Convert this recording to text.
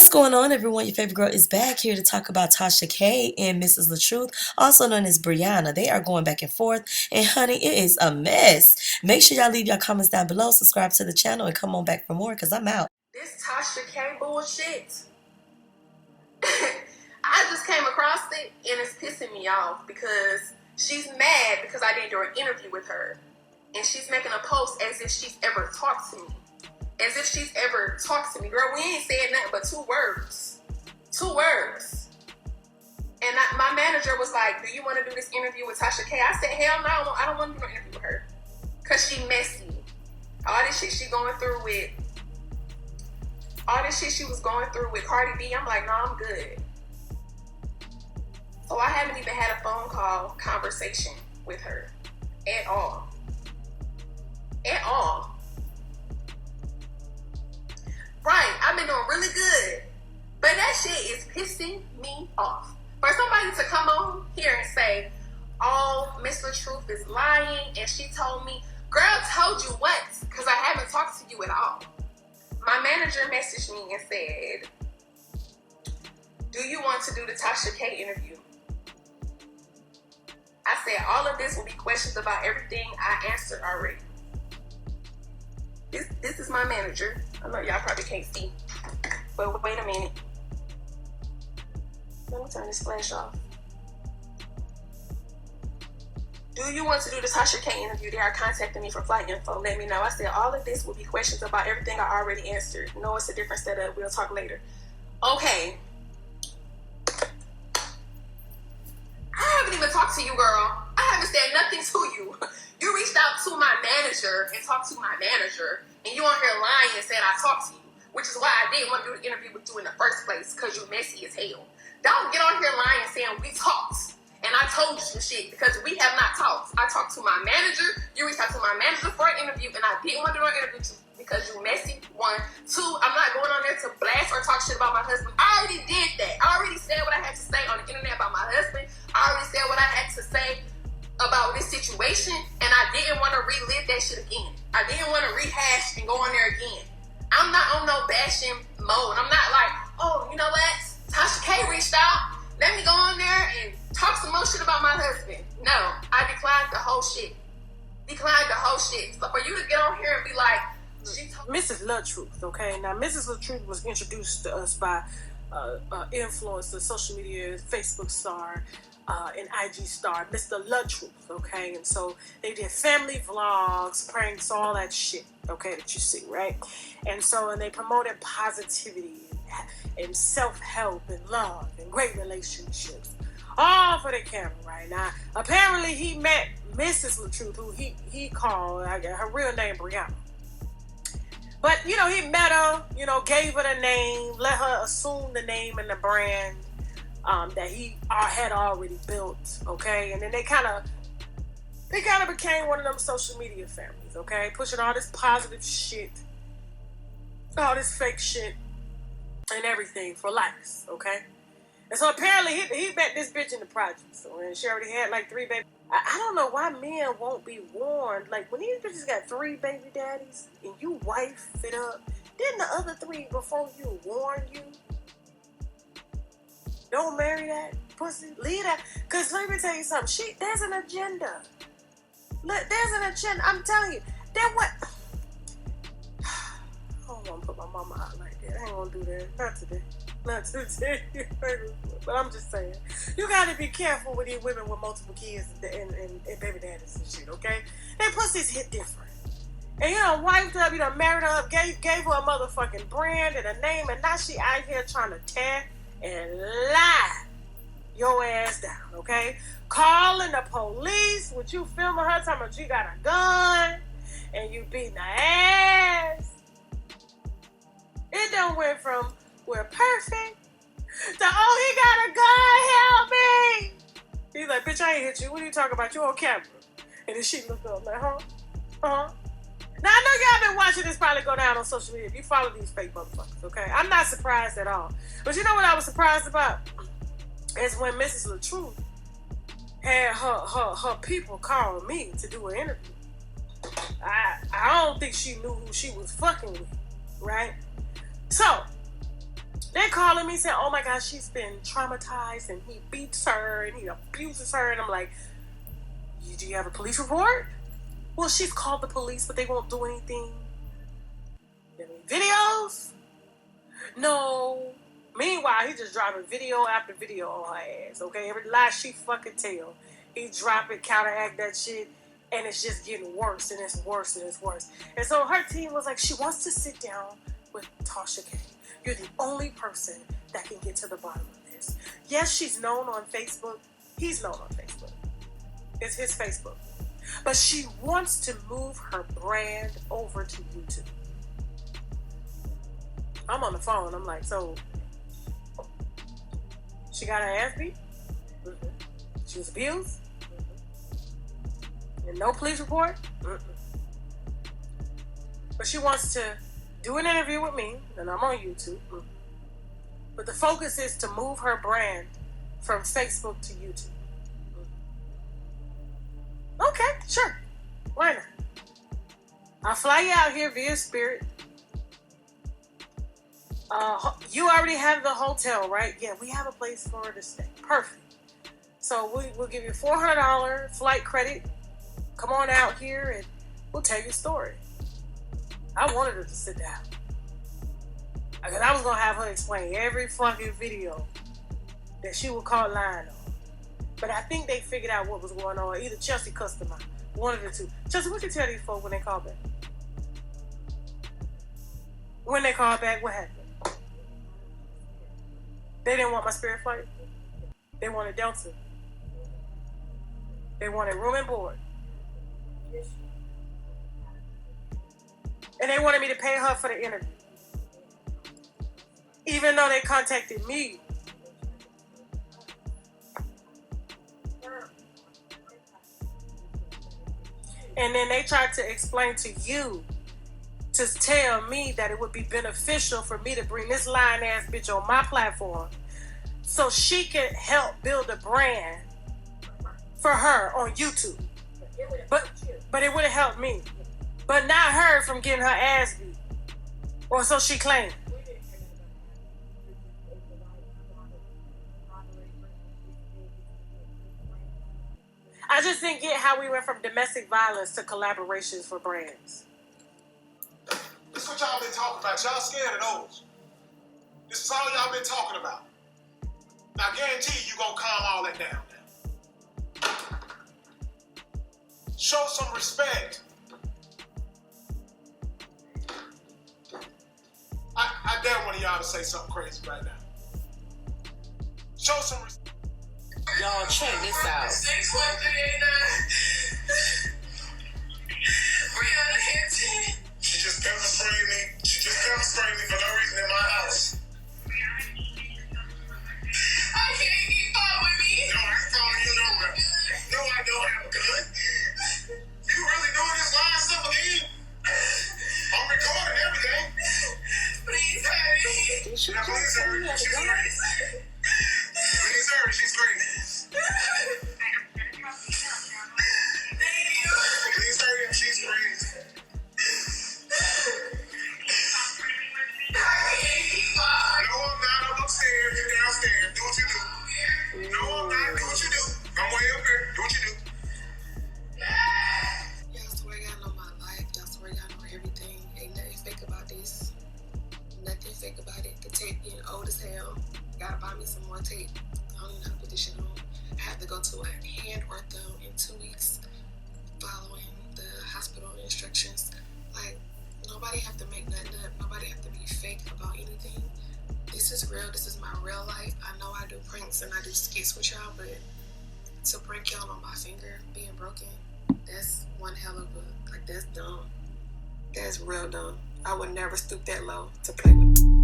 What's going on, everyone? Your favorite girl is back here to talk about Tasha K and Mrs. LaTruth, also known as Brianna. They are going back and forth, and honey, it is a mess. Make sure y'all leave your comments down below, subscribe to the channel, and come on back for more, because I'm out. This Tasha K bullshit. I just came across it, and it's pissing me off because she's mad because I didn't do an interview with her. And she's making a post as if she's ever talked to me. As if she's ever talked to me. Girl, we ain't said nothing but 2 words. 2 words. And my manager was like, do you want to do this interview with Tasha K? I said, hell no, I don't want to do no interview with her. Because she messy. All this shit she going through with, all this shit she was going through with Cardi B, I'm like, no, I'm good. So I haven't even had a phone call conversation with her. At all. At all. Right, I've been doing really good. But that shit is pissing me off. For somebody to come on here and say, oh, mrs.latruth is lying, and she told me, girl, told you what? Because I haven't talked to you at all. My manager messaged me and said, do you want to do the Tasha K interview? I said, all of this will be questions about everything I answered already. This is my manager. I know y'all probably can't see, but wait a minute. Let me turn this flash off. Do you want to do the Tasha K interview? They are contacting me for flight info. Let me know. I said, all of this will be questions about everything I already answered. No, it's a different setup. We'll talk later. Okay. I haven't even talked to you, girl. I haven't said nothing to you. You reached out to my manager and talked to my manager, and you on here lying and said I talked to you, which is why I didn't want to do the interview with you in the first place, because you messy as hell. Don't get on here lying and saying we talked, and I told you some shit, because we have not talked. I talked to my manager, you reached out to my manager for an interview, and I didn't want to do an interview with you because you messy, 1. 2, I'm not going on there to blast or talk shit about my husband. I already did that. I already said what I had to say on the internet about my husband. I already said what I had to say about this situation, and I didn't want to relive that shit again. I didn't want to rehash and go on there again. I'm not on no bashing mode. I'm not like, oh, you know what? Tasha K reached out. Let me go on there and talk some more shit about my husband. No, I declined the whole shit. Declined the whole shit. So for you to get on here and be like, Mrs.latruth, okay? Now, Mrs.latruth was introduced to us by influencer, social media, Facebook star, and IG star, mr.latruth, okay? And so they did family vlogs, pranks, all that shit, okay, that you see, right? And so, and they promoted positivity and self-help and love and great relationships, all for the camera, right? Now, apparently he met Mrs. LaTruth, who he called, her real name, Brianna. But, you know, he met her, you know, gave her the name, let her assume the name and the brand that he had already built, okay? And then they kind of became one of them social media families, okay? Pushing all this positive shit, all this fake shit, and everything for likes, okay? And so apparently he met this bitch in the project, so, and she already had like 3 babies. I don't know why men won't be warned. Like, when these bitches got 3 baby daddies and you wife it up, didn't the other 3 before you warn you? Don't marry that pussy. Leave that. Because let me tell you something. There's an agenda. There's an agenda. I'm telling you. Then what? I don't want to put my mama out like that. I ain't going to do that. Not today. Not today. But I'm just saying. You got to be careful with these women with multiple kids and baby daddies and shit, okay? Their pussies hit different. And you done wiped up, you done married her up, gave her a motherfucking brand and a name, and now she out here trying to tear and lie your ass down, okay? Calling the police with you filming her talking about you got a gun and you beating her ass. It done went from we're perfect to he got a gun, help me. He's like, bitch, I ain't hit you. What are you talking about? You on camera. And then she looked up like, huh? Now, I know y'all been watching this probably go down on social media. If you follow these fake motherfuckers, okay? I'm not surprised at all. But you know what I was surprised about? Is when Mrs. LaTruth had her people call me to do an interview. I don't think she knew who she was fucking with, right? So, They're calling me saying, oh my gosh, she's been traumatized and he beats her and he abuses her. And I'm like, do you have a police report? Well, she's called the police, but they won't do anything. Videos? No. Meanwhile, he just dropping video after video on her ass, okay? Every lie she fucking tell, he drop it, counteract that shit, and it's just getting worse, and it's worse, and it's worse. And so her team was like, she wants to sit down with Tasha K. You're the only person that can get to the bottom of this. Yes, she's known on Facebook. He's known on Facebook. It's his Facebook. But she wants to move her brand over to YouTube. I'm on the phone. I'm like, so she got her ass beat? Mm-hmm. She was abused? Mm-hmm. And no police report? Mm-mm. But she wants to do an interview with me, and I'm on YouTube. Mm-hmm. But the focus is to move her brand from Facebook to YouTube. Mm-hmm. Okay, sure. Why not? I'll fly you out here via Spirit. You already have the hotel, right? Yeah, we have a place for her to stay. Perfect. So we'll give you $400 flight credit. Come on out here and we'll tell your story. I wanted her to sit down. Because I was going to have her explain every fucking video that she was caught lying on. But I think they figured out what was going on. Either Chelsea cussed them out. One of the two. Chelsea, what you tell these folks when they call back? When they call back, what happened? They didn't want my Spirit flight. They wanted Delta. They wanted room and board. And they wanted me to pay her for the interview. Even though they contacted me. And then they tried to explain to you, to tell me that it would be beneficial for me to bring this lying ass bitch on my platform so she can help build a brand for her on YouTube. But it would have helped me. But not her from getting her ass beat. Or so she claimed. I just didn't get how we went from domestic violence to collaborations for brands. This is what y'all been talking about. Y'all scared of those. This is all y'all been talking about. Now, I guarantee you gonna calm all that down now. Show some respect. I dare one of y'all to say something crazy right now. Show some respect. Y'all, check this out. 61389. Brianna Hampton. She just pepper sprayed me. She just pepper sprayed me for no reason in my house. I can't keep following me. No, I ain't following you nowhere. No, I don't have a gun. You really doing this lying stuff again? I'm recording everything. Please hurry. Yeah, please hurry. She's great. Please hurry. She's great. Thank you. Please hurry. She's great. I can't keep following. No, I'm not. I'm upstairs. You're downstairs. Do what you do. No, I'm not. Do what you do. I'm way up here. Do what you do. Y'all swear y'all know my life. Y'all swear y'all know everything. Ain't nothing fake about this. Nothing fake about it. The tape getting old as hell. Gotta buy me some more tape. I don't even know how to put this shit on. I have to go to a hand ortho in 2 weeks following the hospital instructions. Like, nobody have to make nothing up. Nobody have to be fake about anything. This is real. This is my real life. I know I do pranks and I do skits with y'all, but to prank y'all on my finger being broken, that's one hell of a, like, that's dumb. That's real dumb. I would never stoop that low to play with.